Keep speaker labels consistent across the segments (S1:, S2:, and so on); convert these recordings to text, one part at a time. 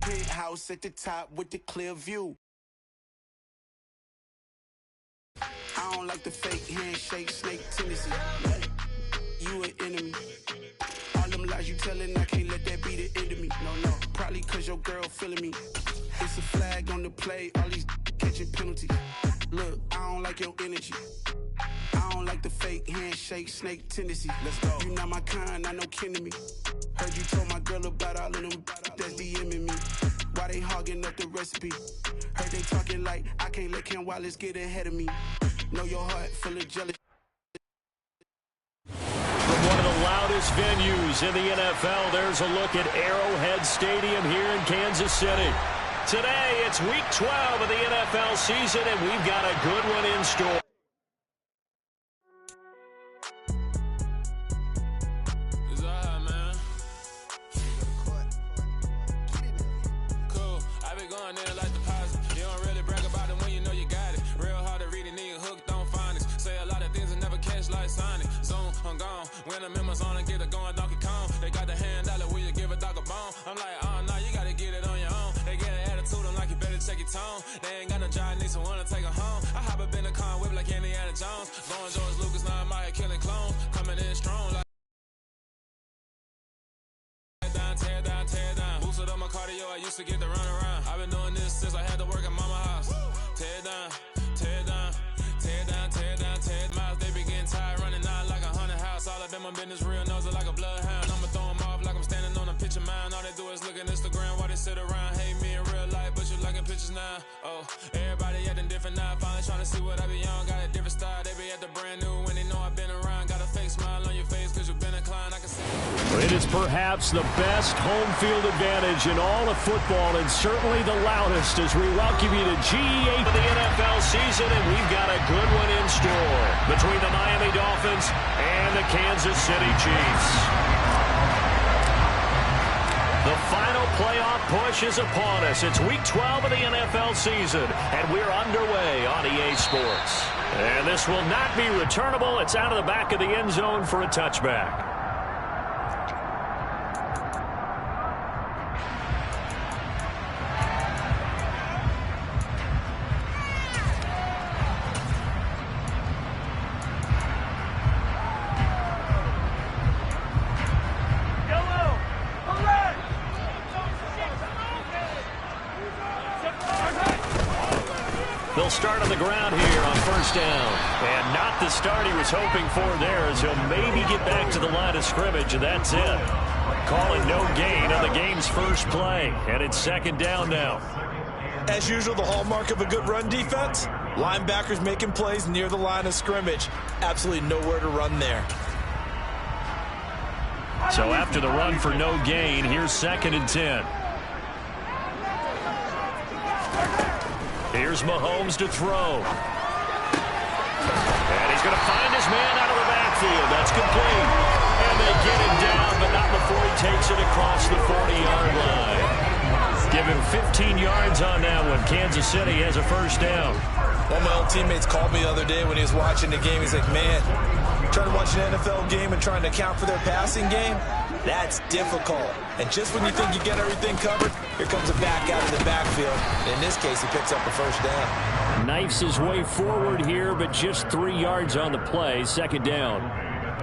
S1: Penthouse at the top with the clear view. I don't like the fake handshake, snake tendency. You an enemy. All them lies you telling, I can't let that be the end of me. No, probably cause your girl feeling me. It's a flag on the play, all these catching penalties. Look, I don't like your energy. I don't like the fake handshake, snake tendency. Let's go. You not my kind, I know kin to me. Heard you told my girl about all of them that's DMing me. Why they hogging up the recipe? Heard they talking like I can't let Ken Wallace get ahead of me. Know your heart full of jealousy.
S2: From one of the loudest venues in the NFL, there's a look at Arrowhead Stadium here in Kansas City. Today, it's Week 12 of the NFL season, and we've got a good one in store.
S3: When the members on and get it going Donkey Kong, they got the hand dollar, will you give a dog a bone? I'm like, oh no, you gotta get it on your own. They get an attitude, I'm like, you better check your tone. They ain't got no job, need someone to take her home. I hop up in the car, whip like Indiana Jones. Going George Lucas, now I'm out here killing clones. Coming in strong like tear down, tear down. Boosted up my cardio, I used to get to run around. I've been doing this since I had to work at mama house. Tear down, tear down, tear down, tear down, tear down. They be getting tired running out like a haunted house. All up in my business, real nose like a bloodhound. I'ma throw them off like I'm standing on a picture mound. All they do is look at Instagram while they sit around. Hate me in real life, but you liking pictures now. Oh, everybody acting different now. Finally trying to see what I be on. Got a different style, they be at the brand new when they know I've been around. Got a fake smile on your face cause you've been inclined. I can see
S2: it is perhaps the best home field advantage in all of football, and certainly the loudest as we welcome you to GE8 of the NFL season, and we've got a good one in store between the Miami Dolphins and the Kansas City Chiefs. The final playoff push is upon us. It's Week 12 of the NFL season, and we're underway on EA Sports. And this will not be returnable. It's out of the back of the end zone for a touchback. They'll start on the ground here on first down. And not the start he was hoping for there, as he'll maybe get back to the line of scrimmage, and that's it. Calling no gain on the game's first play. And it's second down now.
S4: As usual, the hallmark of a good run defense, linebackers making plays near the line of scrimmage. Absolutely nowhere to run there.
S2: So after the run for no gain, here's 2nd and 10. Here's Mahomes to throw. And he's going to find his man out of the backfield. That's complete. And they get him down, but not before he takes it across the 40-yard line. Give him 15 yards on that one. Kansas City has a first down.
S4: One of my old teammates called me the other day when he was watching the game. He's like, man, trying to watch an NFL game and trying to account for their passing game, that's difficult. And just when you think you get everything covered, here comes a back out of the backfield. In this case, he picks up the first down.
S2: Knifes his way forward here, but just 3 yards on the play. Second down.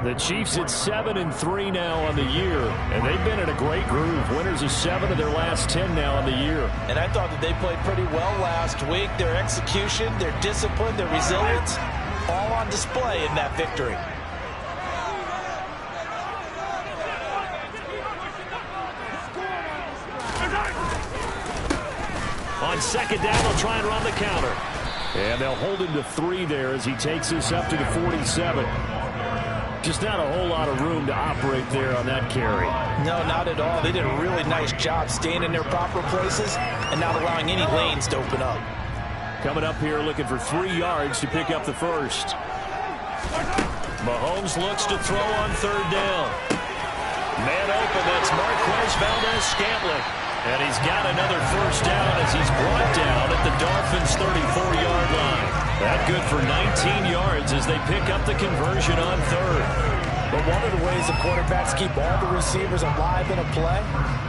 S2: The Chiefs at 7-3 now on the year, and they've been in a great groove. Winners of 7 of their last 10 now on the year.
S4: And I thought that they played pretty well last week. Their execution, their discipline, their resilience, all on display in that victory.
S2: On second down, they'll try and run the counter. And they'll hold him to 3 there as he takes this up to the 47. Just not a whole lot of room to operate there on that carry.
S4: No, not at all. They did a really nice job staying in their proper places and not allowing any lanes to open up.
S2: Coming up here looking for 3 yards to pick up the first. Mahomes looks to throw on third down. Man open, that's Marquez Valdez-Scantling. And he's got another first down as he's brought down at the Dolphins' 34-yard line. That good for 19 yards as they pick up the conversion on third.
S4: But one of the ways the quarterbacks keep all the receivers alive in a play,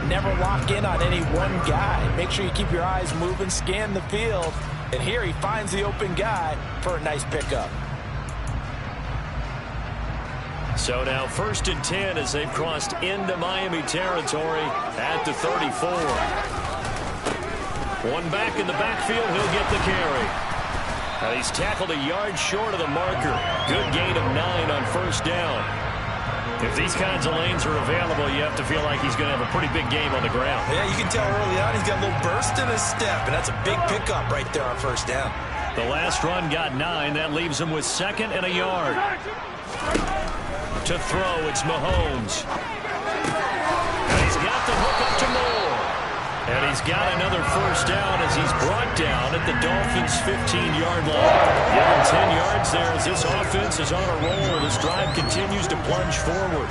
S4: never lock in on any one guy. Make sure you keep your eyes moving, scan the field. And here he finds the open guy for a nice pickup.
S2: So now 1st and 10 as they've crossed into Miami territory at the 34. One back in the backfield, he'll get the carry. And he's tackled a yard short of the marker. Good gain of 9 on 1st down. If these kinds of lanes are available, you have to feel like he's going to have a pretty big game on the ground.
S4: Yeah, you can tell early on he's got a little burst in his step, and that's a big pickup right there on 1st down.
S2: The last run got 9. That leaves him with 2nd and a yard. To throw, it's Mahomes. And he's got the hook up to Moore. And he's got another 1st down as he's brought down at the Dolphins' 15-yard line. Give him 10 yards there as this offense is on a roll. This drive continues to plunge forward.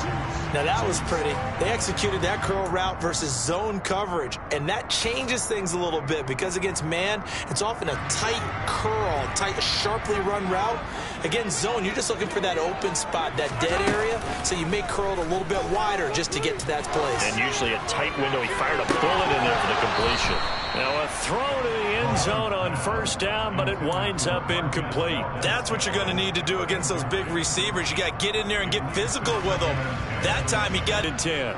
S4: Now that was pretty. They executed that curl route versus zone coverage, and that changes things a little bit because against man, it's often a tight curl, tight, sharply run route. Against zone, you're just looking for that open spot, that dead area, so you may curl it a little bit wider just to get to that place.
S2: And usually a tight window. He fired a bullet in there for the completion. Now a throw to the end zone on 1st down, but it winds up incomplete.
S4: That's what you're going to need to do against those big receivers. You got to get in there and get physical with them. That time he got
S2: it. 10.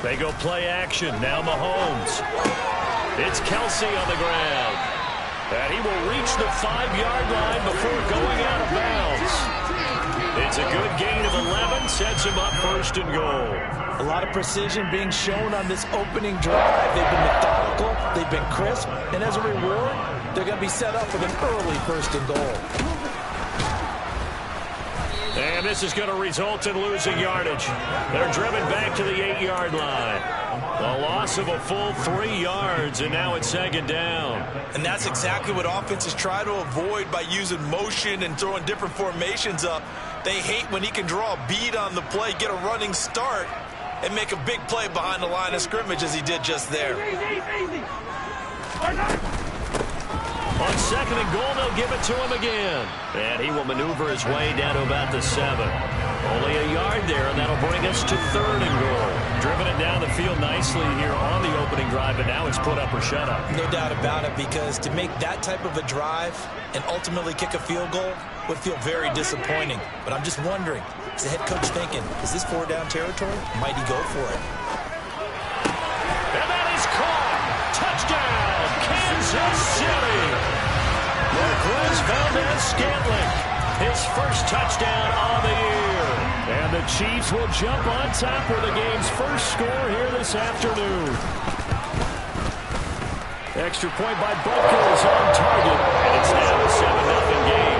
S2: They go play action. Now Mahomes. It's Kelsey on the ground. And he will reach the 5-yard line before going out of bounds. It's a good gain of 11. Sets him up 1st and goal.
S4: A lot of precision being shown on this opening drive. They've been methodical. They've been crisp. And as a reward, they're going to be set up with an early 1st and goal.
S2: And this is going to result in losing yardage. They're driven back to the 8-yard line. A loss of a full 3 yards, and now it's 2nd down.
S4: And that's exactly what offenses try to avoid by using motion and throwing different formations up. They hate when he can draw a bead on the play, get a running start, and make a big play behind the line of scrimmage as he did just there.
S2: On 2nd and goal, they'll give it to him again. And he will maneuver his way down to about the 7. Only a yard there, and that'll bring us to 3rd and goal. Driven it down the field nicely here on the opening drive, but now it's put up or shut up.
S4: No doubt about it, because to make that type of a drive and ultimately kick a field goal would feel very disappointing. But I'm just wondering, is the head coach thinking, is this 4-down territory? Might he go for it?
S2: And that is caught. Touchdown, Kansas City. Mcfly Valdez-Scantling, his 1st touchdown on the year. And the Chiefs will jump on top with the game's 1st score here this afternoon. Extra point by Butker is on target, and it's now a 7-0 game.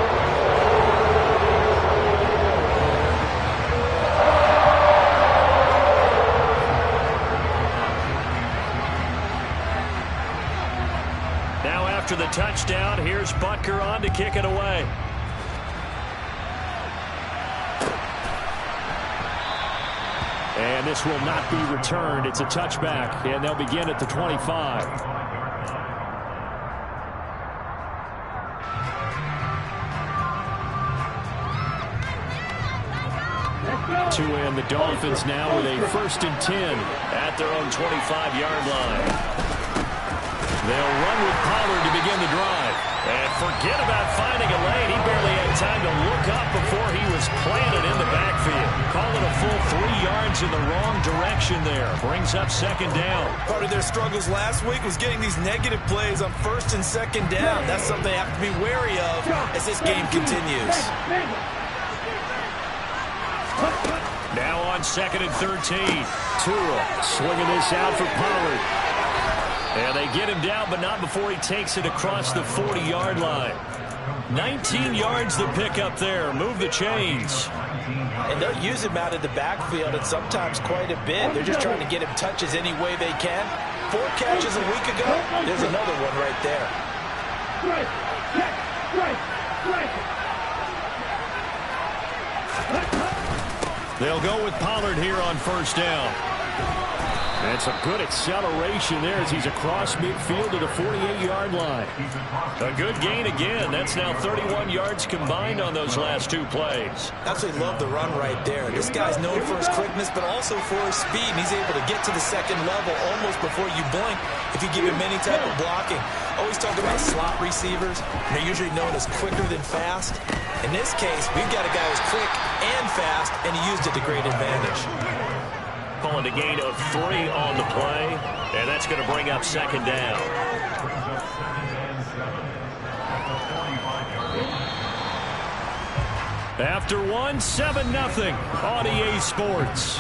S2: Now after the touchdown, here's Butker on to kick it away. And this will not be returned. It's a touchback, and they'll begin at the 25. To end the Dolphins now with a 1st and 10 at their own 25-yard line. They'll run with Pollard to begin the drive. And forget about finding a lane. He barely had time to look up before he was planted in the backfield. Call it a full 3 yards in the wrong direction there. Brings up 2nd down.
S4: Part of their struggles last week was getting these negative plays on 1st and 2nd down. That's something they have to be wary of as this game continues.
S2: Now on 2nd and 13. Tua swinging this out for Pollard. And they get him down, but not before he takes it across the 40-yard line. 19 yards to pick up there. Move the chains.
S4: And they'll use him out of the backfield, and sometimes quite a bit. They're just trying to get him touches any way they can. 4 catches a week ago. There's another one right there.
S2: They'll go with Pollard here on 1st down. And some good acceleration there as he's across midfield to the 48-yard line. A good gain again. That's now 31 yards combined on those last two plays.
S4: Absolutely love the run right there. This guy's known for his quickness, but also for his speed. And he's able to get to the second level almost before you blink if you give him any type of blocking. Always talk about slot receivers. They're usually known as quicker than fast. In this case, we've got a guy who's quick and fast, and he used it to great advantage.
S2: Calling a gain of 3 on the play, and that's going to bring up second down. After 1, 7-0 on EA Sports.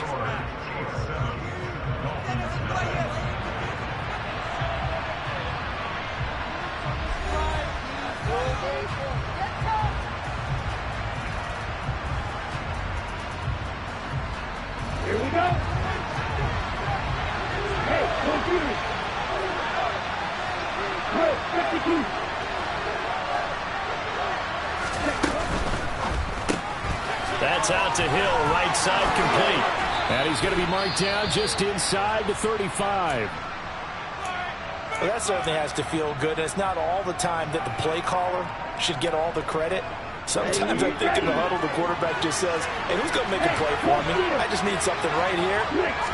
S1: Here we go.
S2: That's out to Hill, right side complete. And he's going to be marked down just inside the 35.
S4: Well, that certainly has to feel good. And it's not all the time that the play caller should get all the credit. Sometimes I think in the huddle, the quarterback just says, hey, who's going to make a play for me? I just need something right here.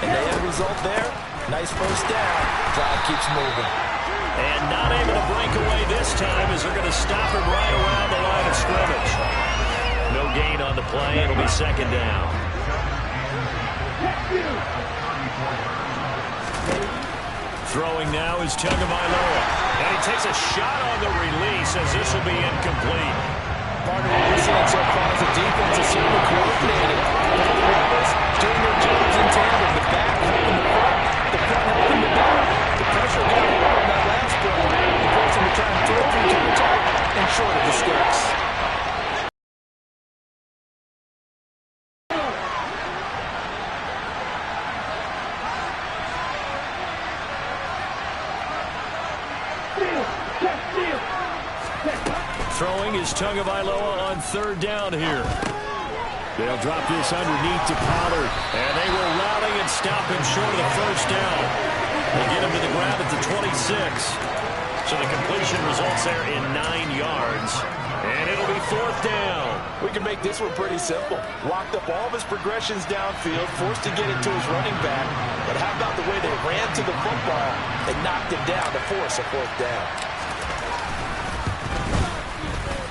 S4: And the end result there, nice first down. Drive keeps moving.
S2: And not able to break away this time as they're going to stop him right around the line of scrimmage. No gain on the play. It'll be second down. Throwing now is Tagovailoa. And he takes a shot on the release as this will be incomplete.
S4: Partner, what we're seeing so far is the defense is certainly coordinated. Both levels doing their jobs in tandem. The back helping the front. The front helping the back. The pressure got more on that last play. The person to try and throw through territory and short of the sticks.
S2: Throwing is Tagovailoa on third down here. They'll drop this underneath to Pollard. And they will rally and stop him short of the first down. They get him to the ground at the 26. So the completion results there in 9 yards. And it'll be fourth down.
S4: We can make this one pretty simple. Locked up all of his progressions downfield, forced to get it to his running back. But how about the way they ran to the football? They knocked him down to force a fourth down.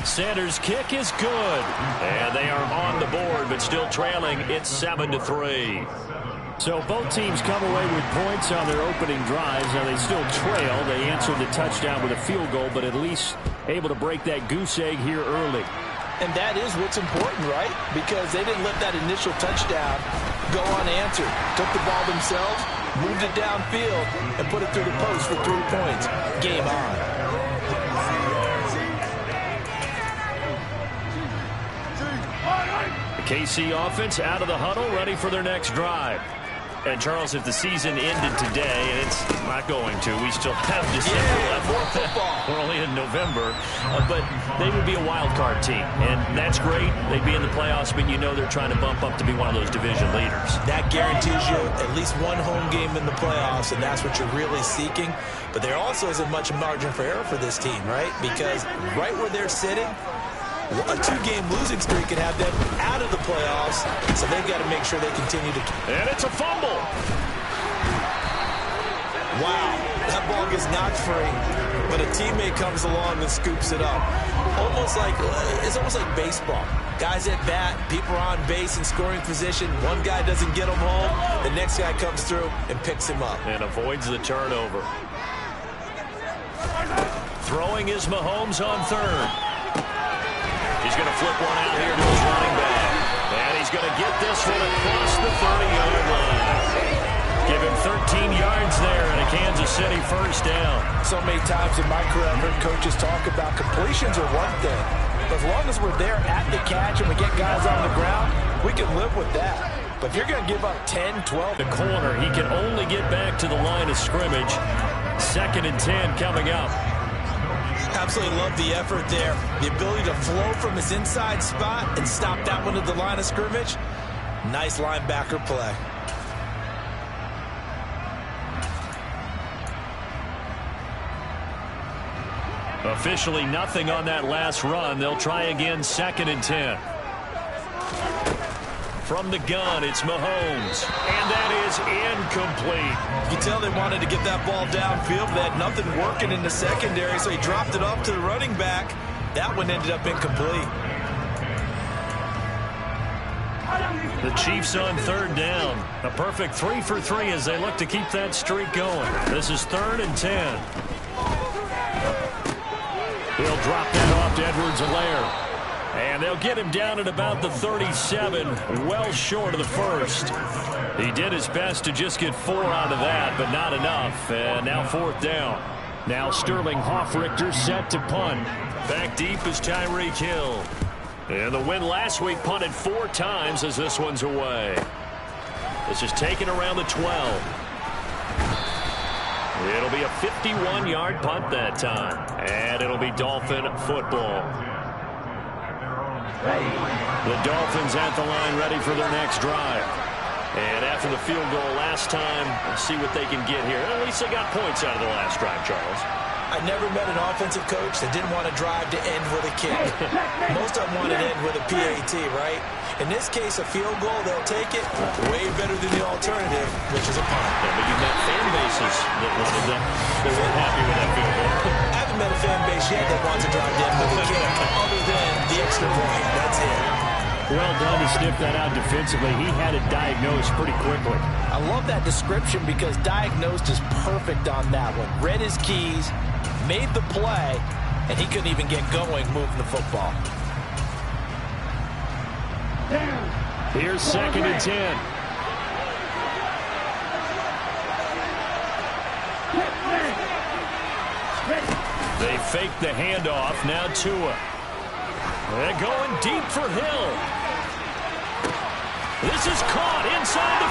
S2: Sanders' kick is good. And they are on the board, but still trailing. It's 7-3. So both teams come away with points on their opening drives. Now they still trail. They answered the touchdown with a field goal, but at least able to break that goose egg here early.
S4: And that is what's important, right? Because they didn't let that initial touchdown go unanswered. Took the ball themselves, moved it downfield, and put it through the post for 3 points. Game on.
S2: The KC offense out of the huddle, ready for their next drive. And, Charles, if the season ended today, and it's not going to, we still have December left.
S4: More football.
S2: We're only in November. But they would be a wild card team. And that's great. They'd be in the playoffs, but you know they're trying to bump up to be one of those division leaders.
S4: That guarantees you at least one home game in the playoffs, and that's what you're really seeking. But there also isn't much margin for error for this team, right? Because right where they're sitting, a 2-game losing streak could have them out of the playoffs, so they've got to make sure they continue to...
S2: And it's a fumble.
S4: Wow, that ball gets knocked free, but a teammate comes along and scoops it up. It's almost like baseball. Guys at bat, people are on base in scoring position. One guy doesn't get him home, the next guy comes through and picks him up.
S2: And avoids the turnover. Throwing is Mahomes on third. He's going to flip one out here to his running back. And he's going to get this one across the 30-yard line. Give him 13 yards there and a Kansas City first down.
S4: So many times in my career, I've heard coaches talk about completions are one thing. But as long as we're there at the catch and we get guys on the ground, we can live with that. But if you're going to give up 10, 12...
S2: The corner, he can only get back to the line of scrimmage. 2nd and 10 coming up.
S4: Absolutely love the effort there. The ability to flow from his inside spot and stop that one at the line of scrimmage. Nice linebacker play.
S2: Officially nothing on that last run. They'll try again, 2nd and 10. From the gun, it's Mahomes. And that is incomplete.
S4: You can tell they wanted to get that ball downfield, but they had nothing working in the secondary, so he dropped it off to the running back. That one ended up incomplete.
S2: The Chiefs on 3rd down. A perfect 3 for 3 as they look to keep that streak going. This is 3rd and 10. He'll drop that off to Edwards-Helaire. And they'll get him down at about the 37, well short of the first. He did his best to just get 4 out of that, but not enough. And now 4th down. Now Sterling Hoffrichter set to punt. Back deep is Tyreek Hill. And the win last week punted 4 times as this one's away. This is taken around the 12. It'll be a 51-yard punt that time. And it'll be Dolphin football. The Dolphins at the line ready for their next drive. And after the field goal last time, let's see what they can get here. At least they got points out of the last drive, Charles.
S4: I never met an offensive coach that didn't want to drive to end with a kick. Most of them want to end with a PAT, right? In this case, a field goal, they'll take it way better than the alternative, which is a punt.
S2: Yeah, but you've met fan bases that weren't happy with that field goal.
S4: I haven't met a fan base yet that wants to drive to end with a kick, other than the extra point. That's it.
S2: Well done to sniff that out defensively. He had it diagnosed pretty quickly.
S5: I love that description because diagnosed is perfect on that one. Read his keys, made the play, and he couldn't even get going moving the football.
S2: Here's 2nd and 10. They fake the handoff. Now Tua. They're going deep for Hill. This is caught inside the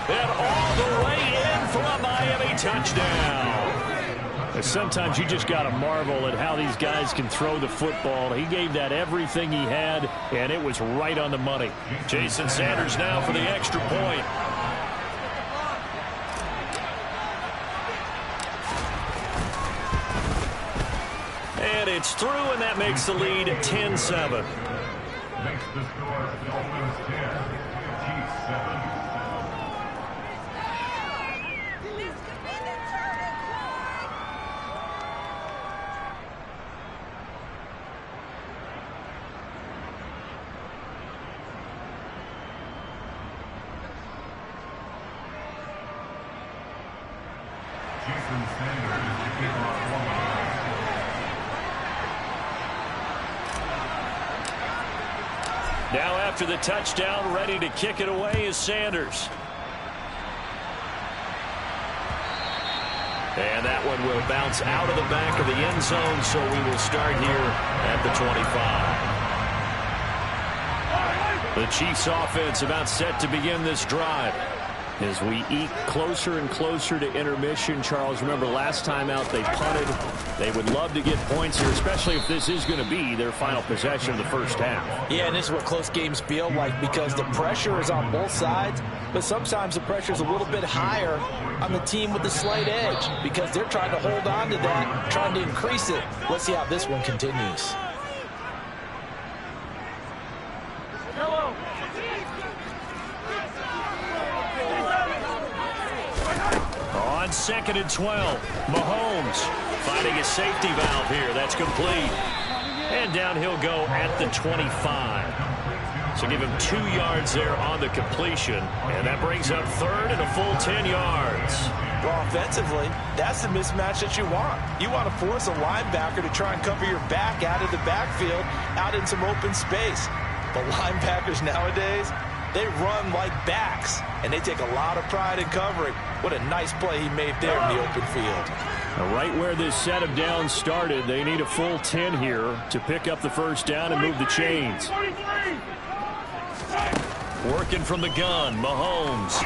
S2: 15. And all the way in for a Miami touchdown. Sometimes you just got to marvel at how these guys can throw the football. He gave that everything he had, and it was right on the money. Jason Sanders now for the extra point. And it's through, and that makes the lead 10-7.
S6: Makes the score Dolphins 10, Chiefs 7.
S2: Now after the touchdown, ready to kick it away is Sanders. And that one will bounce out of the back of the end zone, so we will start here at the 25. The Chiefs offense about set to begin this drive. As we eke closer and closer to intermission, Charles, remember last time out they punted. They would love to get points here, especially if this is going to be their final possession of the first half.
S5: Yeah, and this is what close games feel like because the pressure is on both sides, but sometimes the pressure is a little bit higher on the team with the slight edge because they're trying to hold on to that, trying to increase it. Let's see how this one continues.
S2: On 2nd and 12, Mahomes finding a safety valve here. That's complete. And down he'll go at the 25. So give him 2 yards there on the completion. And that brings up 3rd and a full 10 yards.
S4: Well, offensively, that's the mismatch that you want. You want to force a linebacker to try and cover your back out of the backfield, out in some open space. But linebackers nowadays, they run like backs, and they take a lot of pride in covering. What a nice play he made there in the open field.
S2: Right where this set of downs started, they need a full 10 here to pick up the first down and move the chains. Working from the gun, Mahomes.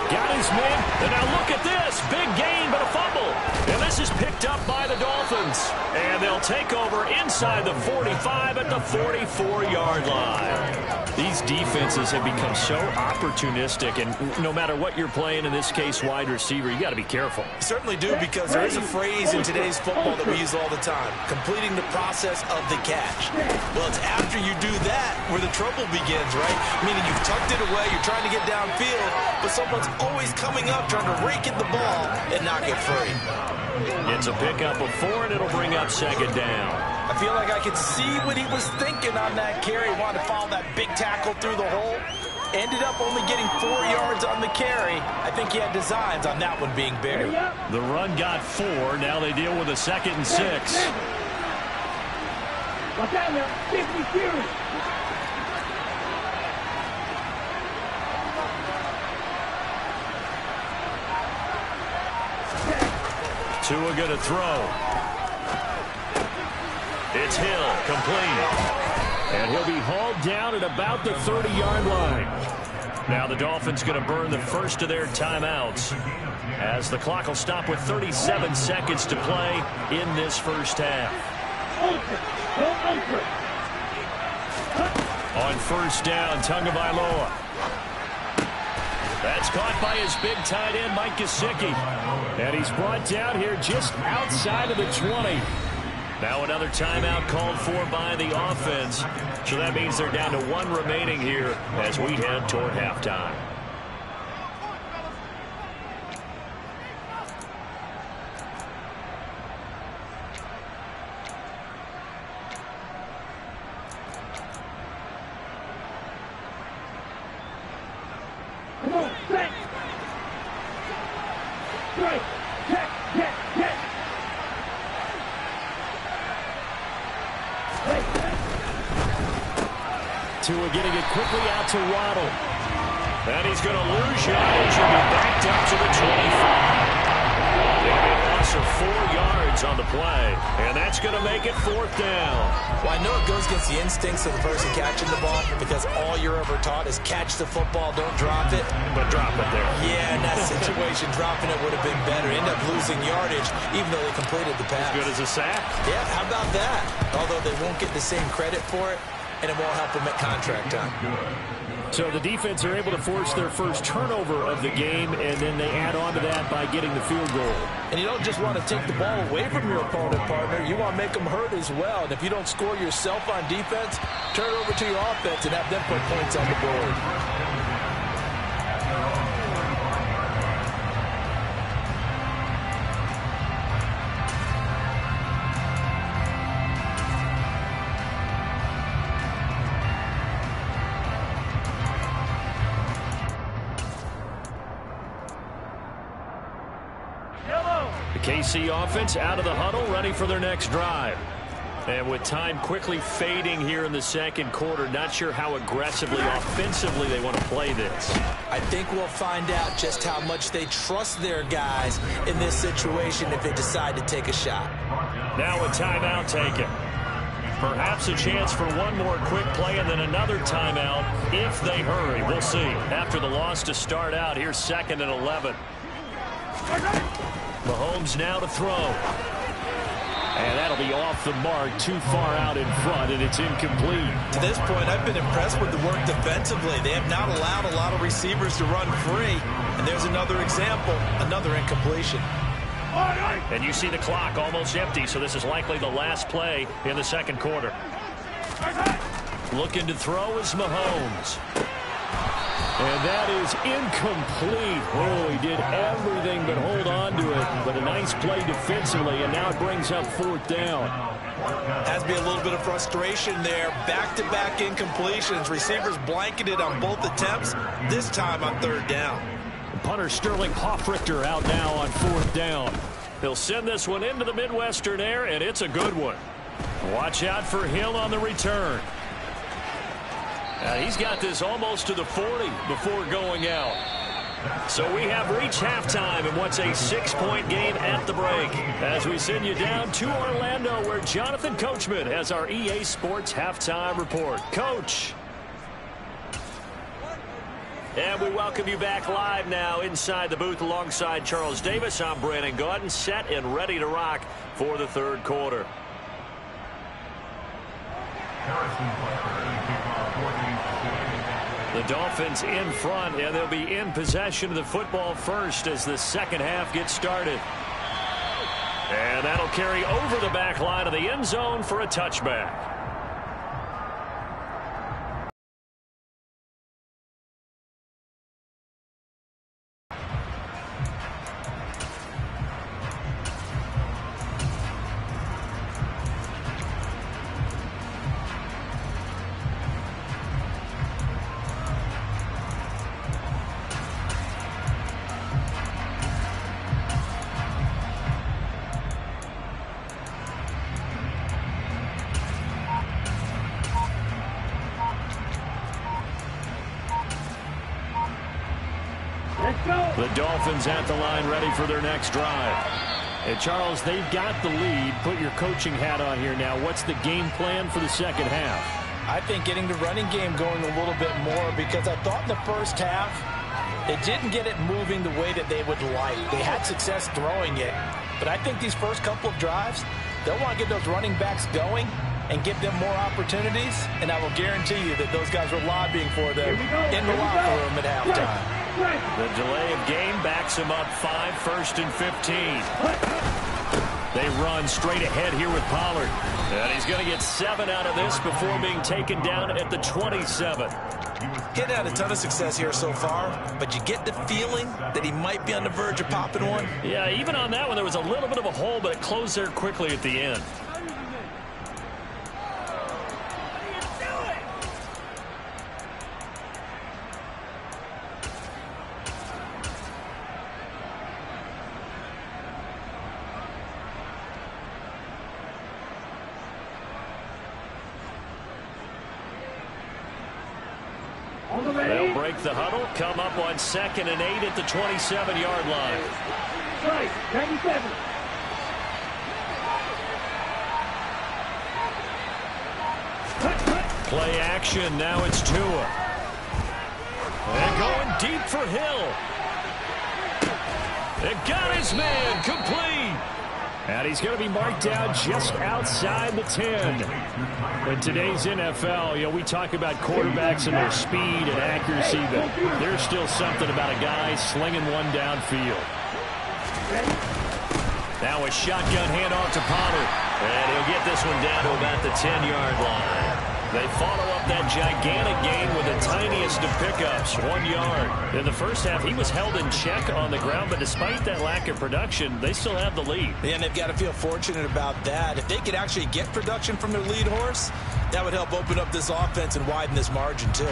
S2: Got his man, and now look at this. Big gain, but a fumble. And this This is picked up by the Dolphins. And they'll take over inside the 45 at the 44-yard line. These defenses have become so opportunistic, and no matter what you're playing, in this case wide receiver, you got to be careful.
S4: You certainly do, because there is a phrase in today's football that we use all the time: completing the process of the catch. Well, it's after you do that where the trouble begins, right? Meaning you've tucked it away, you're trying to get downfield, but someone's always coming up trying to rake at the ball and knock it free.
S2: It's a pickup of 4, and it'll bring up second down.
S5: I feel like I could see what he was thinking on that carry. He wanted to follow that big tackle through the hole. Ended up only getting 4 yards on the carry. I think he had designs on that one being bigger.
S2: The run got 4. Now they deal with a 2nd and 6.
S7: Watch out now. 50 series.
S2: Tua going to throw. It's Hill, complete. And he'll be hauled down at about the 30-yard line. Now the Dolphins going to burn the first of their timeouts, as the clock will stop with 37 seconds to play in this first half. On first down, Tagovailoa. That's caught by his big tight end, Mike Gesicki. And he's brought down here just outside of the 20. Now another timeout called for by the offense. So that means they're down to 1 remaining here as we head toward halftime.
S7: Come on, set. Strike. Check. Get.
S2: Tua getting it quickly out to Waddle. And he's going to lose yardage and be backed up to the 25. They have a loss of 4 yards on the play. And that's going to make it 4th down.
S4: Well, I know it goes against the instincts of the person catching the ball, because all you're ever taught is catch the football, don't drop it.
S2: But drop it there.
S4: Yeah, in that situation, dropping it would have been better. End up losing yardage, even though they completed the pass.
S2: As good as a sack.
S4: Yeah, how about that? Although they won't get the same credit for it, and it won't help them at contract time.
S2: So the defense are able to force their first turnover of the game, and then they add on to that by getting the field goal.
S5: And you don't just want to take the ball away from your opponent, partner. You want to make them hurt as well. And if you don't score yourself on defense, turn it over to your offense and have them put points on the board.
S2: KC offense out of the huddle, ready for their next drive. And with time quickly fading here in the second quarter, not sure how aggressively, offensively they want to play this.
S4: I think we'll find out just how much they trust their guys in this situation if they decide to take a shot.
S2: Now a timeout taken. Perhaps a chance for one more quick play and then another timeout if they hurry. We'll see. After the loss to start out, here's 2nd and 11. Mahomes now to throw. And that'll be off the mark, too far out in front, and it's incomplete.
S4: To this point, I've been impressed with the work defensively. They have not allowed a lot of receivers to run free. And there's another example, another incompletion.
S2: And you see the clock almost empty, so this is likely the last play in the second quarter. Looking to throw is Mahomes. And that is incomplete. Oh, he did everything but hold on to it. But a nice play defensively, and now it brings up 4th down.
S4: Has to be a little bit of frustration there. Back-to-back incompletions. Receivers blanketed on both attempts, this time on 3rd down.
S2: Punter Sterling Hoffrichter out now on 4th down. He'll send this one into the Midwestern air, and it's a good one. Watch out for Hill on the return. He's got this almost to the 40 before going out. So we have reached halftime in what's a 6-point game at the break, as we send you down to Orlando, where Jonathan Coachman has our EA Sports halftime report. Coach. And we welcome you back live now inside the booth alongside Charles Davis. I'm Brandon Gaudin, set and ready to rock for the third quarter. The Dolphins in front, and they'll be in possession of the football first as the second half gets started. And that'll carry over the back line of the end zone for a touchback. The Dolphins at the line ready for their next drive. And Charles, they've got the lead. Put your coaching hat on here now. What's the game plan for the second half?
S5: I think getting the running game going a little bit more, because I thought in the first half they didn't get it moving the way that they would like. They had success throwing it. But I think these first couple of drives, they'll want to get those running backs going and give them more opportunities. And I will guarantee you that those guys were lobbying for them in the locker room at halftime.
S2: The delay of game backs him up 5, 1st and 15. They run straight ahead here with Pollard. And he's going to get 7 out of this before being taken down at the 27.
S4: He's had a ton of success here so far, but you get the feeling that he might be on the verge of popping one.
S2: Yeah, even on that one, there was a little bit of a hole, but it closed there quickly at the end. They'll break the huddle, come up on 2nd and 8 at the 27-yard line.
S7: Right, 97.
S2: Play action, now it's Tua. And going deep for Hill. It got his man, complete. And he's going to be marked down just outside the 10. In today's NFL, we talk about quarterbacks and their speed and accuracy, but there's still something about a guy slinging one downfield. Now a shotgun handoff to Pollard. And he'll get this one down to about the 10-yard line. They follow up that gigantic gain with the tiniest of pickups, 1 yard. In the first half, he was held in check on the ground, but despite that lack of production, they still have the lead.
S4: And they've got to feel fortunate about that. If they could actually get production from their lead horse, that would help open up this offense and widen this margin, too.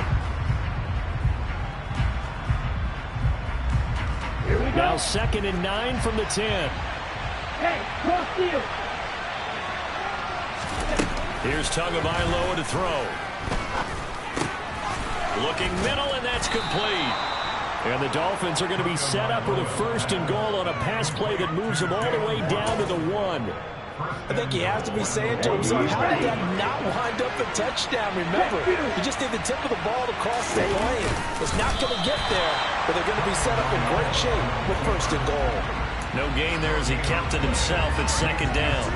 S2: Now 2nd and 9 from the 10.
S7: Hey, cross field.
S2: Here's Tagovailoa to throw. Looking middle, and that's complete. And the Dolphins are going to be set up with a 1st and goal on a pass play that moves them all the way down to the 1.
S5: I think he has to be saying to himself, how did that not wind up a touchdown? Remember, he just did the tip of the ball to cross the lane. It's not going to get there, but they're going to be set up in great shape with 1st and goal.
S2: No gain there as he kept it himself at 2nd down.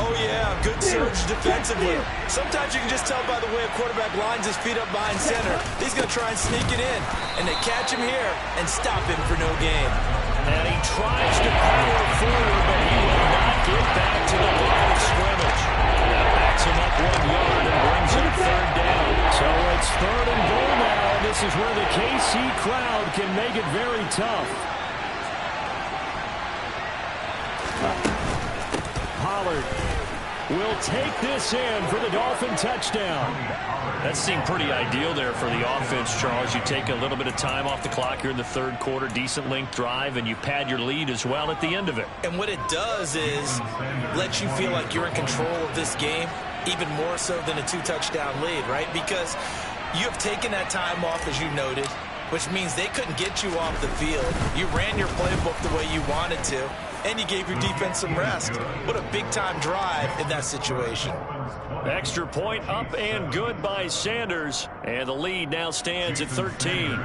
S4: Oh, yeah, good surge defensively. Sometimes you can just tell by the way a quarterback lines his feet up behind center. He's going to try and sneak it in, and they catch him here and stop him for no gain.
S2: And he tries to power forward, but he will not get back to the line of scrimmage. That backs him up 1 yard and brings him 3rd down. So it's 3rd and goal now. This is where the KC crowd can make it very tough. Pollard will take this in for the Dolphin touchdown. That seemed pretty ideal there for the offense, Charles. You take a little bit of time off the clock here in the 3rd quarter, decent length drive, and you pad your lead as well at the end of it.
S4: And what it does is let you feel like you're in control of this game, even more so than a 2-touchdown lead, right? Because you have taken that time off, as you noted, which means they couldn't get you off the field. You ran your playbook the way you wanted to, and you gave your defense some rest. What a big-time drive in that situation.
S2: Extra point up and good by Sanders, and the lead now stands at 13.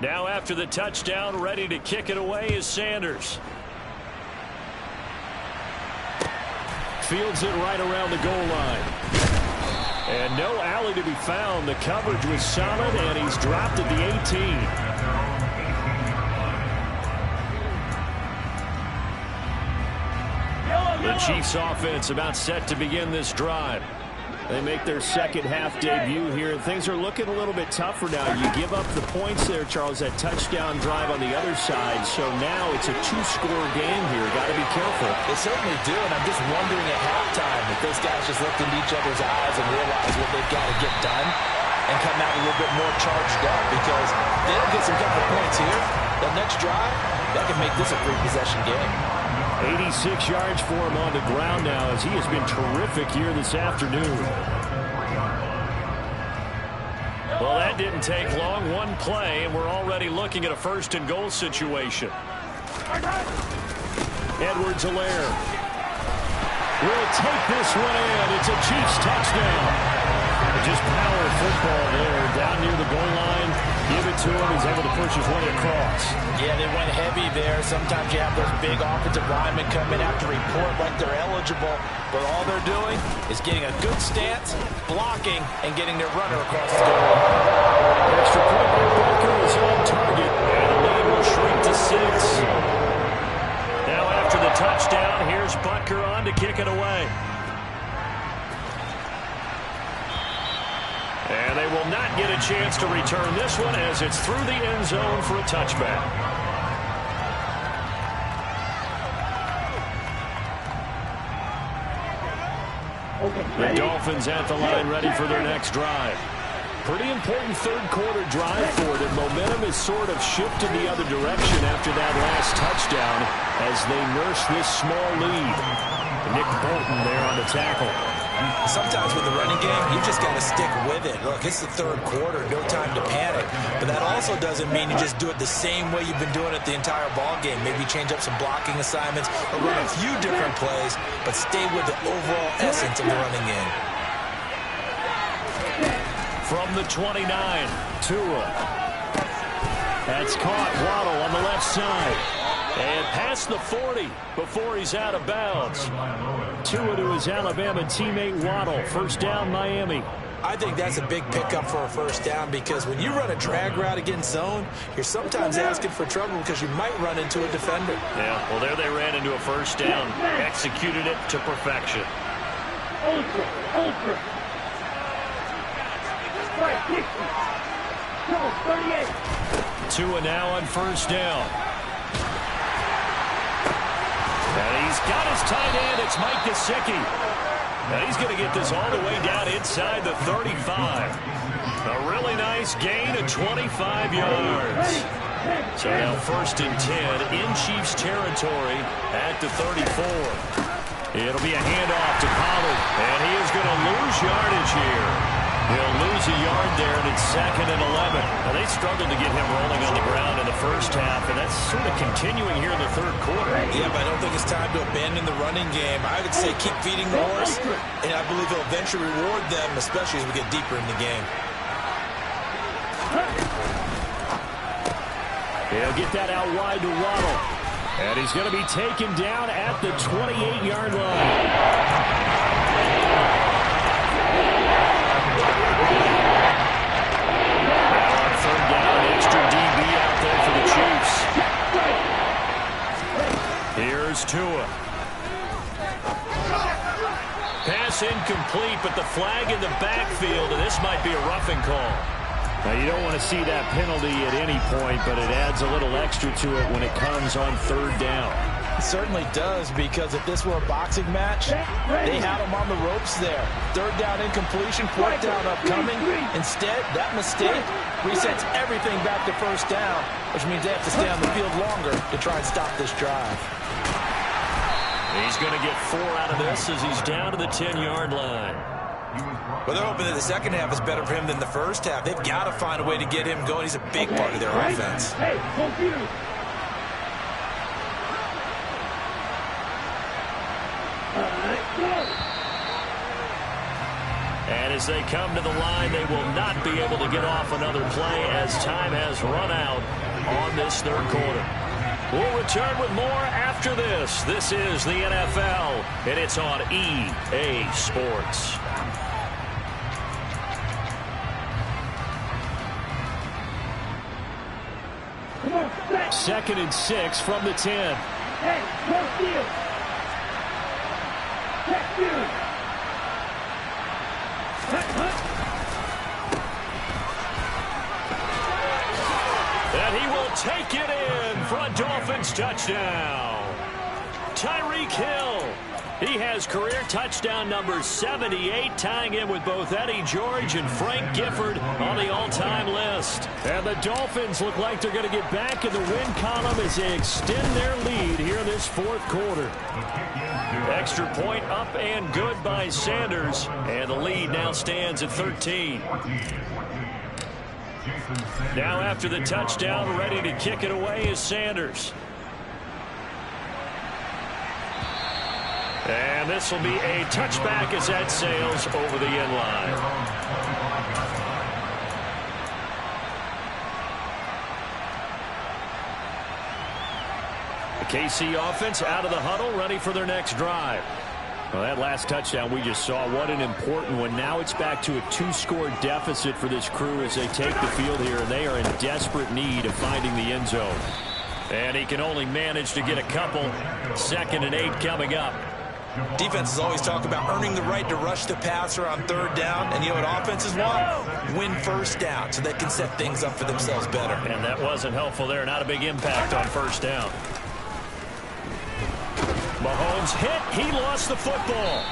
S2: Now after the touchdown, ready to kick it away is Sanders. Fields it right around the goal line. And no alley to be found. The coverage was solid, and he's dropped at the 18. The Chiefs offense about set to begin this drive. They make their second half debut here, and things are looking a little bit tougher now. You give up the points there, Charles, that touchdown drive on the other side. So now it's a two-score game here. Got to be careful.
S5: They certainly do, and I'm just wondering at halftime if those guys just looked into each other's eyes and realize what they've got to get done and come out a little bit more charged up, because they don't get some couple points here. That next drive, that can make this a three-possession game.
S2: 86 yards for him on the ground now, as he has been terrific here this afternoon. Well, that didn't take long. One play, and we're already looking at a first-and-goal situation. Edwards-Helaire will take this one in. It's a Chiefs touchdown. Just power football there, down near the goal line. Give it to him. He's able to push his way across.
S5: Yeah, they went heavy there. Sometimes you have those big offensive linemen come in after report like they're eligible, but all they're doing is getting a good stance, blocking, and getting their runner across the goal line.
S2: Extra point by Booker is on target, and the lead will shrink to 6. Now after the touchdown, here's Butker on to kick it away. And they will not get a chance to return this one, as it's through the end zone for a touchback. The Dolphins at the line, ready for their next drive. Pretty important third-quarter drive for them. Momentum has sort of shifted the other direction after that last touchdown as they nurse this small lead. Nick Bolton there on the tackle.
S5: Sometimes with the running game, you just got to stick with it. Look, it's the third quarter, no time to panic. But that also doesn't mean you just do it the same way you've been doing it the entire ball game. Maybe change up some blocking assignments or run a few different plays, but stay with the overall essence of the running game.
S2: From the 29, Tua. That's caught. Waddle on the left side. And past the 40 before he's out of bounds. Tua to his Alabama teammate Waddle. First down, Miami.
S5: I think that's a big pickup for a first down, because when you run a drag route against zone, you're sometimes asking for trouble because you might run into a defender.
S2: Yeah, well, there they ran into a first down. Executed it to perfection.
S7: Ultra. Strike 60. 38.
S2: Tua now on first down. And he's got his tight end. It's Mike Gesicki. And he's going to get this all the way down inside the 35. A really nice gain of 25 yards. So now first and 10 in Chiefs territory at the 34. It'll be a handoff to Pollard. And he is going to lose yardage here. He'll lose a yard there, and it's 2nd and 11. Now, they struggled to get him rolling on the ground in the first half, and that's sort of continuing here in the third quarter.
S5: Yeah, but I don't think it's time to abandon the running game. I would say keep feeding the horse, and I believe he'll eventually reward them, especially as we get deeper in the game.
S2: He'll get that out wide to Waddle. And he's going to be taken down at the 28-yard line. Here's Tua. Pass incomplete, but the flag in the backfield, and this might be a roughing call. Now, you don't want to see that penalty at any point, but it adds a little extra to it when it comes on third down.
S5: It certainly does, because if this were a boxing match, they had him on the ropes there. Third down incompletion, fourth down upcoming. Instead, that mistake resets everything back to first down, which means they have to stay on the field longer to try and stop this drive.
S2: He's going to get 4 out of this as he's down to the 10-yard line.
S5: Well, they're hoping that the second half is better for him than the first half. They've got to find a way to get him going. He's a big part of their offense.
S2: And As they come to the line, they will not be able to get off another play as time has run out on this third quarter. We'll return with more after this. This is the NFL, and it's on EA Sports. Second and 6 from the 10.
S7: Hey, no steal. Check you.
S2: And he will take it in for a Dolphins touchdown. Tyreek Hill. He has career touchdown number 78, tying him with both Eddie George and Frank Gifford on the all-time list. And the Dolphins look like they're going to get back in the win column as they extend their lead here in this fourth quarter. Extra point up and good by Sanders, and the lead now stands at 13. Now after the touchdown, ready to kick it away is Sanders. And this will be a touchback as that sails over the end line. The KC offense out of the huddle, ready for their next drive. Well, that last touchdown we just saw, what an important one. Now it's back to a 2-score deficit for this crew as they take the field here, and they are in desperate need of finding the end zone. And he can only manage to get a couple. 2nd and 8 coming up.
S4: Defenses always talk about earning the right to rush the passer on third down. And you know what offenses want? Win first down so they can set things up for themselves better.
S2: And that wasn't helpful there. Not a big impact on first down. Mahomes hit. He lost the football.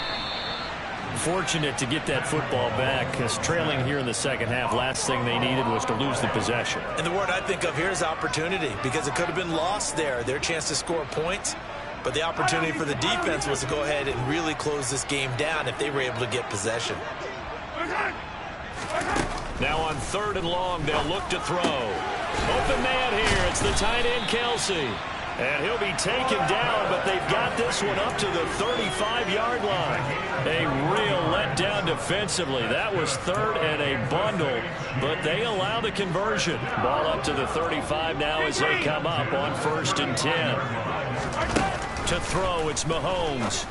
S2: Fortunate to get that football back, because trailing here in the second half, last thing they needed was to lose the possession.
S4: And the word I think of here is opportunity, because it could have been lost there. Their chance to score points. But the opportunity for the defense was to go ahead and really close this game down if they were able to get possession.
S2: Now on 3rd and long, they'll look to throw. Open man here. It's the tight end, Kelsey. And he'll be taken down, but they've got this one up to the 35-yard line. A real letdown defensively. That was 3rd and a bundle, but they allow the conversion. Ball up to the 35 now as they come up on 1st and 10. To throw, it's Mahomes.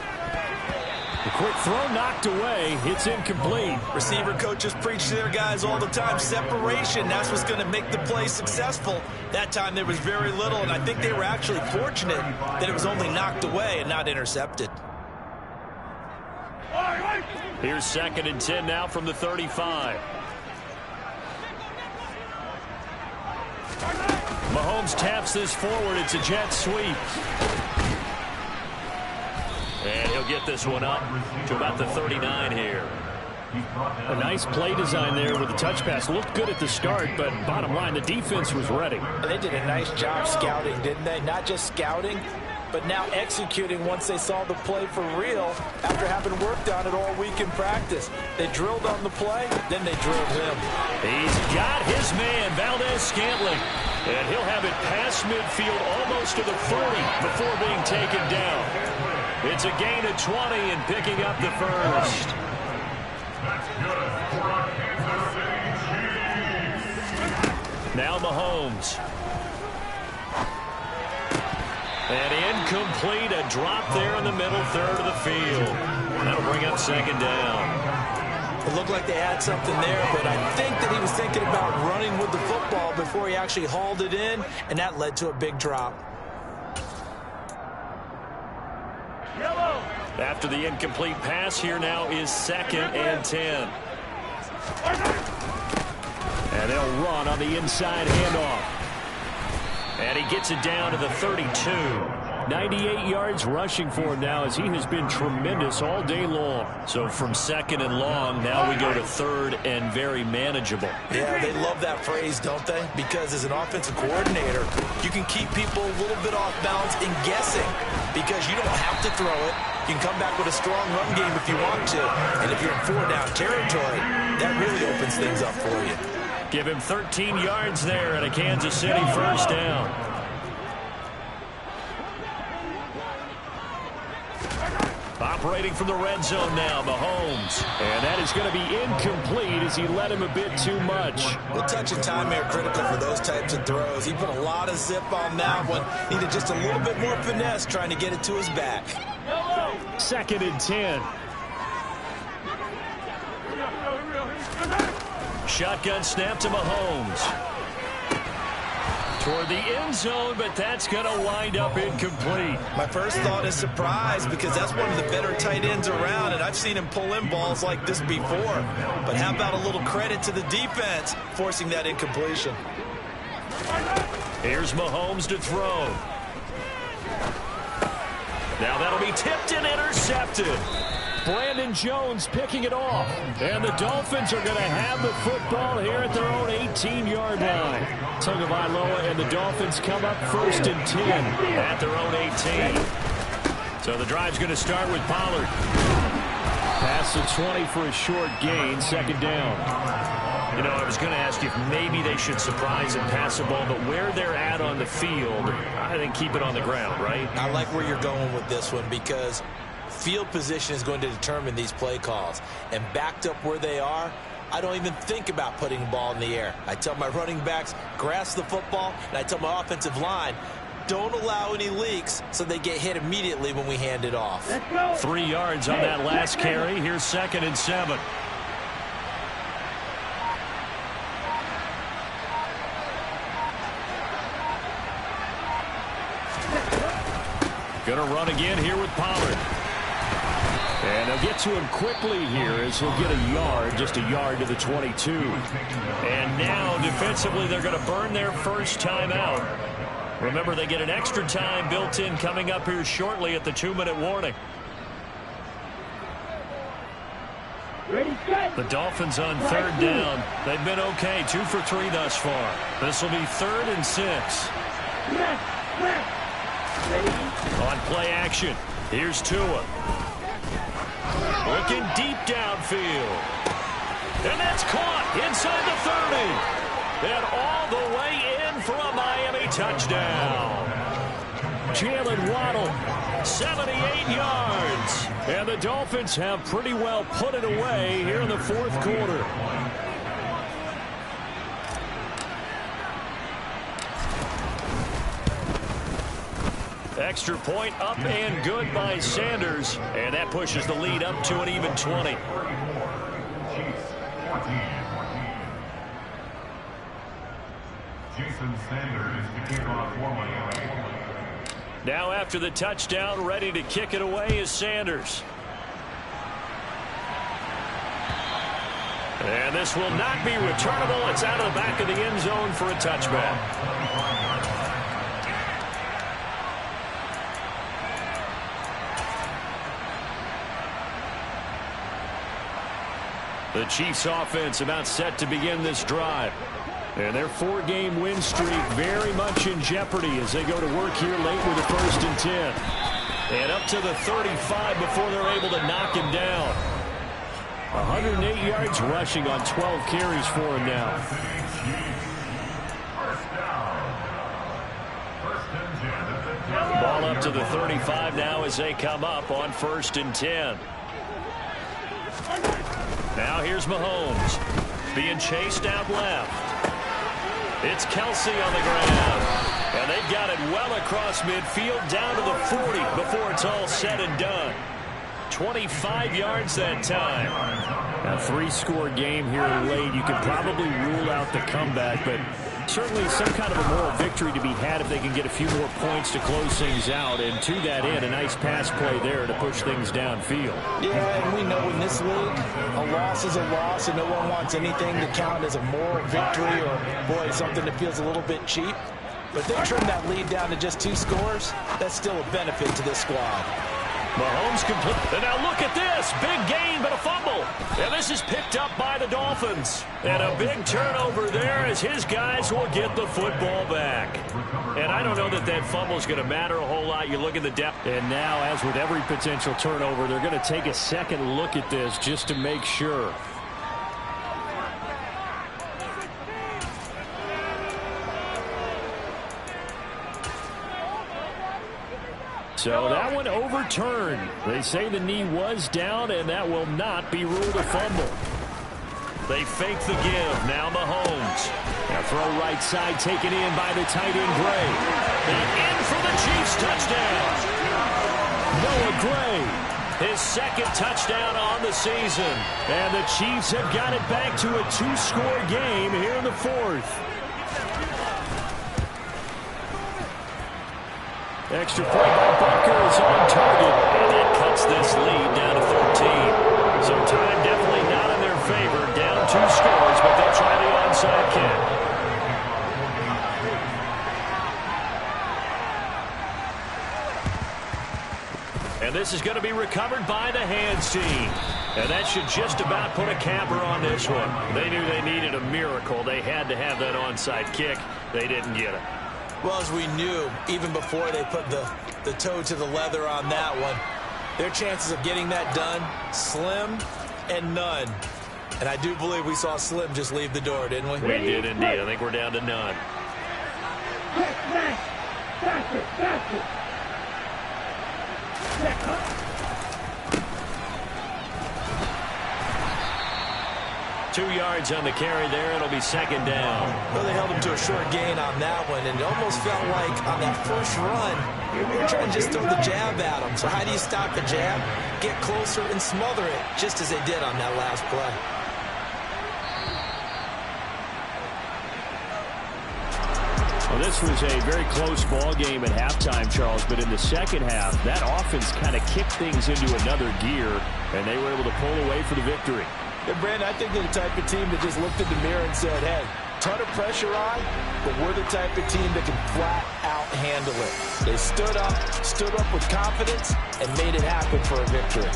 S2: The quick throw knocked away. It's incomplete.
S4: Receiver coaches preach to their guys all the time. Separation, that's what's going to make the play successful. That time there was very little, and I think they were actually fortunate that it was only knocked away and not intercepted.
S2: Here's 2nd and 10 now from the 35. Mahomes taps this forward. It's a jet sweep. And he'll get this one up to about the 39 here. A nice play design there with the touch pass. Looked good at the start, but bottom line, the defense was ready.
S5: They did a nice job scouting, didn't they? Not just scouting, but now executing once they saw the play for real after having worked on it all week in practice. They drilled on the play, then they drilled him.
S2: He's got his man, Valdez-Scantling. And he'll have it past midfield almost to the 40 before being taken down. It's a gain of 20 and picking up the first. Now Mahomes. And incomplete, a drop there in the middle third of the field. That'll bring up 2nd down.
S5: It looked like they had something there, but I think that he was thinking about running with the football before he actually hauled it in, and that led to a big drop.
S2: After the incomplete pass, here now is 2nd and 10. And they'll run on the inside handoff. And he gets it down to the 32. 98 yards rushing for him now as he has been tremendous all day long. So from 2nd and long, now we go to 3rd and very manageable.
S4: Yeah, they love that phrase, don't they? Because as an offensive coordinator, you can keep people a little bit off balance in guessing because you don't have to throw it. You can come back with a strong run game if you want to. And if you're in 4-down territory, that really opens things up for you.
S2: Give him 13 yards there and a Kansas City first down. operating from the red zone now, Mahomes. And that is going to be incomplete as he led him a bit too much.
S4: The touch and time are critical for those types of throws. He put a lot of zip on that one. Needed just a little bit more finesse trying to get it to his back.
S2: 2nd and 10. Shotgun snap to Mahomes. Toward the end zone, but that's going to wind up incomplete.
S4: My first thought is surprise because that's one of the better tight ends around, and I've seen him pull in balls like this before. But how about a little credit to the defense forcing that incompletion?
S2: Here's Mahomes to throw. Now that'll be tipped and intercepted. Brandon Jones picking it off. And the Dolphins are going to have the football here at their own 18-yard line. Tagovailoa and the Dolphins come up 1st and 10 at their own 18. So the drive's going to start with Pollard. Pass the 20 for a short gain, 2nd down. You know, I was going to ask you if maybe they should surprise and pass the ball, but where they're at on the field, I think keep it on the ground, right?
S4: I like where you're going with this one because field position is going to determine these play calls. And backed up where they are, I don't even think about putting the ball in the air. I tell my running backs, grasp the football, and I tell my offensive line, don't allow any leaks so they get hit immediately when we hand it off.
S2: 3 yards on that last carry. Here's 2nd and 7. Going to run again here with Pollard. And they'll get to him quickly here as he'll get a yard, just a yard to the 22. And now defensively they're going to burn their first time out. Remember, they get an extra time built in coming up here shortly at the 2-minute warning. The Dolphins on 3rd down. They've been okay, 2 for 3 thus far. This will be 3rd and 6. On play action, here's Tua. Looking deep downfield. And that's caught inside the 30. And all the way in for a Miami touchdown. Jalen Waddle, 78 yards. And the Dolphins have pretty well put it away here in the 4th quarter. Extra point up and good by Sanders. And that pushes the lead up to an even 20. Now after the touchdown, ready to kick it away is Sanders. And this will not be returnable. It's out of the back of the end zone for a touchback. The Chiefs offense about set to begin this drive. And their 4-game win streak very much in jeopardy as they go to work here late with a 1st and 10. And up to the 35 before they're able to knock him down. 108 yards rushing on 12 carries for him now. Ball up to the 35 now as they come up on 1st and 10. Now here's Mahomes being chased out left. It's Kelsey on the ground. And they've got it well across midfield down to the 40 before it's all said and done. 25 yards that time. A 3-score game here late. You can probably rule out the comeback, but certainly some kind of a moral victory to be had if they can get a few more points to close things out. And to that end, a nice pass play there to push things downfield.
S5: Yeah, and we know in this league, a loss is a loss, and no one wants anything to count as a moral victory or, boy, something that feels a little bit cheap. But they trim that lead down to just 2 scores. That's still a benefit to this squad.
S2: Mahomes complete. And now look at this. Big gain, but a fumble. And this is picked up by the Dolphins. And a big turnover there as his guys will get the football back. And I don't know that that fumble is going to matter a whole lot. You look at the depth. And now, as with every potential turnover, they're going to take a second look at this just to make sure. So that one overturned. They say the knee was down, and that will not be ruled a fumble. They fake the give. Now Mahomes. Now throw right side taken in by the tight end Gray. And in for the Chiefs touchdown. Noah Gray, his second touchdown on the season. And the Chiefs have got it back to a 2-score game here in the fourth. Extra point by Butker is on target. And that cuts this lead down to 13. So time definitely not in their favor. Down 2 scores, but they'll try the onside kick. And this is going to be recovered by the hands team. And that should just about put a capper on this one. They knew they needed a miracle. They had to have that onside kick. They didn't get it.
S4: Well, as we knew, even before they put the toe to the leather on that one, their chances of getting that done, slim and none. And I do believe we saw Slim just leave the door, didn't we?
S2: We did indeed. I think we're down to none.
S7: Faster.
S2: 2 yards on the carry there. It'll be second down.
S4: Well, they held him to a short gain on that one, and it almost felt like on that first run, they were trying to just throw the jab at him. So how do you stop the jab? Get closer and smother it, just as they did on that last play.
S2: Well, this was a very close ball game at halftime, Charles, but in the second half, that offense kind of kicked things into another gear, and they were able to pull away for the victory.
S5: And Brandon, I think they're the type of team that just looked in the mirror and said, hey, ton of pressure on, but we're the type of team that can flat out handle it. They stood up with confidence, and made it happen for a victory.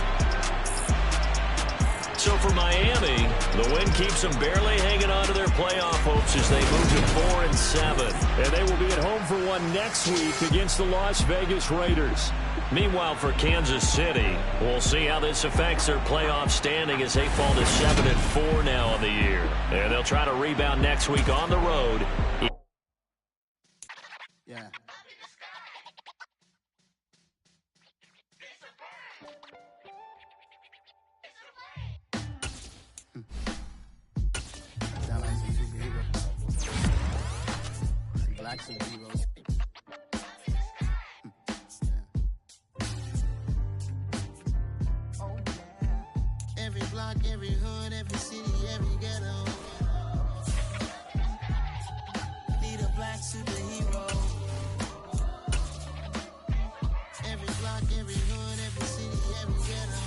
S2: So for Miami, the win keeps them barely hanging on to their playoff hopes as they move to 4-7. And they will be at home for one next week against the Las Vegas Raiders. Meanwhile, for Kansas City, we'll see how this affects their playoff standing as they fall to 7-4 now on the year. And they'll try to rebound next week on the road.
S1: Yeah. Sound like some superheroes. Some black superheroes. Every block, every hood, every city, every ghetto. Need a black superhero. Every block, every hood, every city, every ghetto.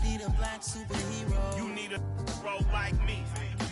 S1: Need a black superhero.
S8: You need a role like me.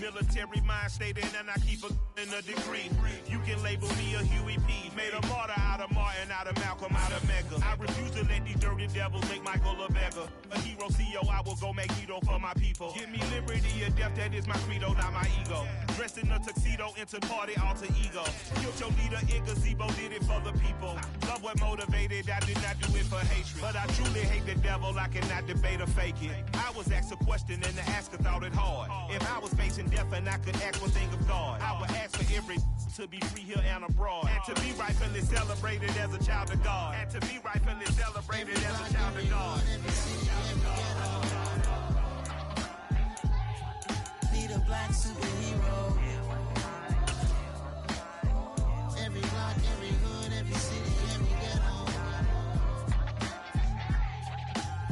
S8: Military mind stated, and I keep in a degree. You can label me a Huey P. Made a martyr out of Martin, out of Malcolm, out of Mega. I refuse to let these dirty devils make Michael a beggar. A hero CEO, I will go make hero for my people. Give me liberty or death, that is my credo, not my ego. Dressed in a tuxedo, into party, alter ego. Killed your leader in gazebo, did it for the people. Love what motivated, I did not do it for hatred. But I truly hate the devil, I cannot debate or fake it. I was asked a question and the asker thought it hard. If I was facing death and I could ask one thing of God, I would ask for every to be free here and abroad, and to be rightfully celebrated as a child of God, and to be rightfully celebrated as a child of God.
S1: Need a black superhero. Every block, every hood, every city, every ghetto.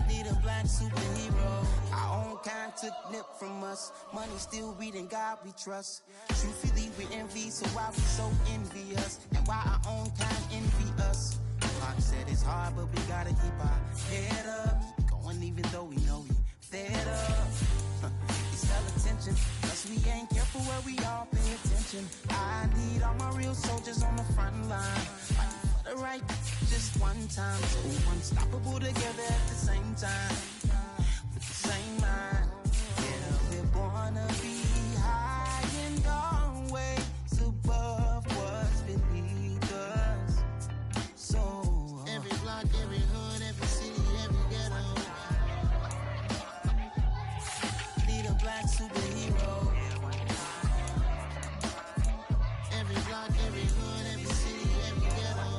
S1: Need a black superhero. Our own kind took nip from us. Money still reading God we trust. Truthfully we envy, so why we so envious? And why our own kind envy us? Pac said it's hard, but we gotta keep our head up. Going even though we know we fed up. It's hell attention, plus we ain't careful where we all pay attention. I need all my real soldiers on the front line. Fighting for the right, just one time. So unstoppable together at the same time. With the same mind. Yeah, we're born to be high and always above what's beneath us. So every block, every hood, every city, every ghetto. Need a black superhero. Every block, every hood, every city, every ghetto.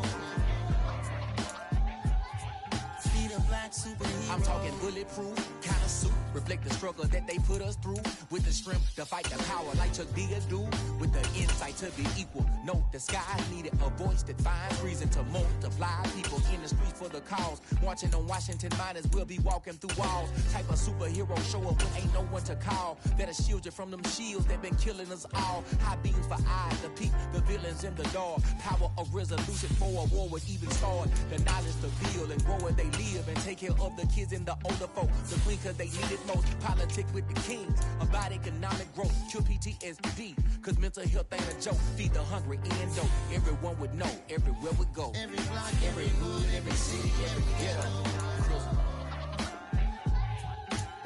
S9: I'm talking bulletproof kind of suit. Reflect the struggle that they put us through. With the strength to fight the power like Chuck D do. With the insight to be equal. No, the sky needed a voice that finds reason to multiply. People in the streets for the cause. Marching on Washington miners will be walking through walls. Type of superhero show up when ain't no one to call. That'll shield you from them shields that been killing us all. High beams for eyes to peep the villains in the dark. Power of resolution for a war would even start. The knowledge to build and grow where they live and take care of the kids and the older folk. The queen cause they need it most. Politic with the kings about economic growth. Cure PTSD cause mental health ain't a joke. Feed the hungry and dope. Everyone would know everywhere we go. Every block, every hood, every city, every ghetto.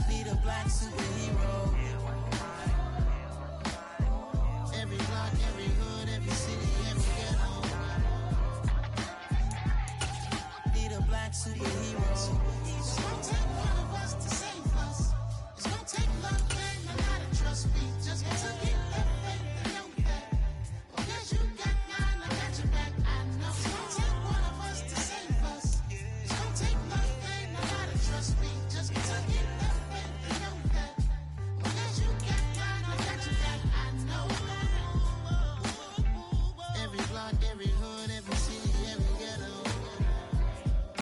S9: Need a black superhero.